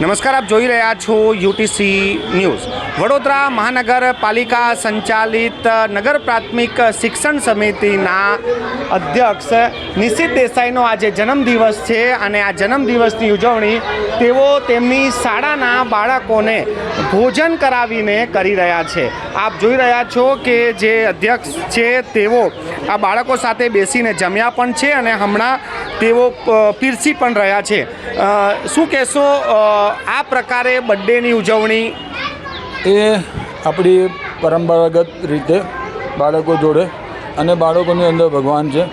નમસ્કાર, આપ જોઈ રહ્યા છો યુટીસી ન્યૂઝ। વડોદરા મહાનગરપાલિકા સંચાલિત નગર પ્રાથમિક શિક્ષણ સમિતિના અધ્યક્ષ નિશિત દેસાઈનો આજે જન્મદિવસ છે અને આ જન્મદિવસની ઉજવણી તેઓ તેમની શાળાના બાળકોને ભોજન કરાવીને કરી રહ્યા છે। આપ જોઈ રહ્યા છો કે જે અધ્યક્ષ છે તેઓ આ બાળકો સાથે બેસીને જમ્યા પણ છે અને હમણાં તેઓ પીરસી પણ રહ્યા છે। શું કહેશો આ પ્રકારે બર્થડેની ઉજવણી? એ આપણી પરંપરાગત રીતે બાળકો જોડે અને બાળકોની અંદર ભગવાન છે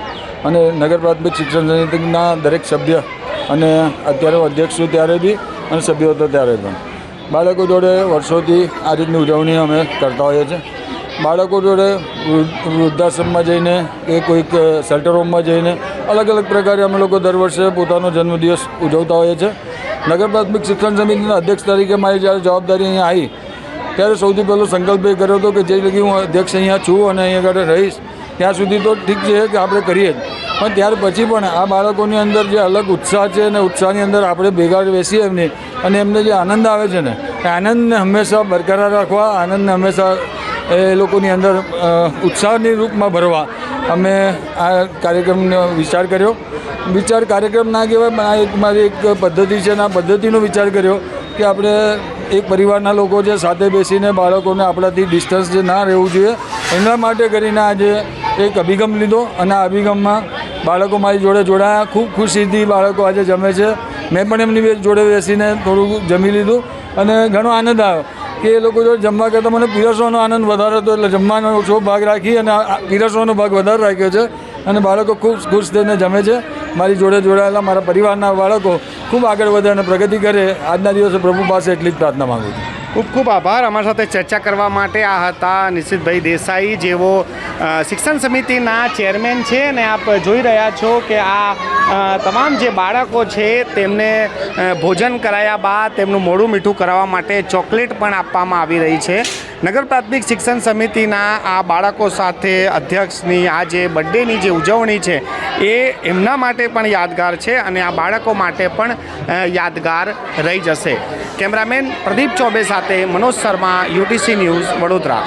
અને નગર પ્રાથમિક શિક્ષણ સમિતિના દરેક સભ્ય અને અત્યારે અધ્યક્ષ છું ત્યારે બી અને સભ્યો હતો ત્યારે પણ બાળકો જોડે વર્ષોથી આ રીતની ઉજવણી અમે કરતા હોઈએ છીએ। બાળકો જોડે વૃદ્ધાશ્રમમાં જઈને કે કોઈક શેલ્ટર હોમમાં જઈને અલગ અલગ પ્રકારે અમે લોકો દર વર્ષે પોતાનો જન્મદિવસ ઉજવતા હોઈએ છીએ। નગર પ્રાથમિક શિક્ષણ સમિતિના અધ્યક્ષ તરીકે મારી જ્યારે જવાબદારી અહીંયા આવી ત્યારે સૌથી પહેલો સંકલ્પ એ કર્યો હતો કે જે લગી હું અધ્યક્ષ અહીંયા છું અને અહીંયા આગળ રહીશ ત્યાં સુધી તો ઠીક છે કે આપણે કરીએ જ, પણ ત્યાર પછી પણ આ બાળકોની અંદર જે અલગ ઉત્સાહ છે અને ઉત્સાહની અંદર આપણે ભેગા બેસીએ એમની અને એમને જે આનંદ આવે છે ને એ આનંદને હંમેશા બરકરાર રાખવા, આનંદને હંમેશા એ લોકોની અંદર ઉત્સાહની રૂપમાં ભરવા અમે આ કાર્યક્રમનો વિચાર કર્યો। કાર્યક્રમ ના કહેવાય પણ આ એક મારી એક પદ્ધતિ છે અને આ પદ્ધતિનો વિચાર કર્યો કે આપણે એક પરિવારના લોકો છે સાથે બેસીને બાળકોને આપણાથી ડિસ્ટન્સ જે ના રહેવું જોઈએ એના માટે કરીને આજે એક અભિગમ લીધો અને આ અભિગમમાં બાળકો મારી જોડે જોડાયા। ખૂબ ખુશીથી બાળકો આજે જમે છે। મેં પણ એમની જોડે બેસીને થોડું જમી લીધું અને ઘણો આનંદ આવ્યો કે એ લોકો જોડે જમવા કરતાં મને પીરસવાનો આનંદ વધારે હતો એટલે જમવાનો ઓછો ભાગ રાખી અને પીરસવાનો ભાગ વધારે રાખ્યો છે અને બાળકો ખૂબ ખુશ થઈને જમે છે। મારી જોડે જોડાયેલા મારા પરિવારના બાળકો ખૂબ આગળ વધે અને પ્રગતિ કરે આજના દિવસે પ્રભુ પાસે એટલી જ પ્રાર્થના માગું છું। ખૂબ ખૂબ આભાર। અમારી સાથે ચર્ચા કરવા માટે આ હતા નિશિતભાઈ દેસાઈ, જેઓ શિક્ષણ સમિતિના ચેરમેન છે અને આપ જોઈ રહ્યા છો કે આ તમામ જે બાળકો છે તેમને ભોજન કરાયા બાદ તેમનું મોઢું મીઠું કરાવવા માટે ચોકલેટ પણ આપવામાં આવી રહી છે। નગર પ્રાથમિક શિક્ષણ સમિતિના આ બાળકો સાથે અધ્યક્ષની આ જે બર્થડેની જે ઉજવણી છે એ એમના માટે પણ યાદગાર છે અને આ બાળકો માટે પણ યાદગાર રહી જશે। કેમેરામેન પ્રદીપ ચૌબે સાથે મનોજ શર્મા, યુટીસી ન્યૂઝ, વડોદરા।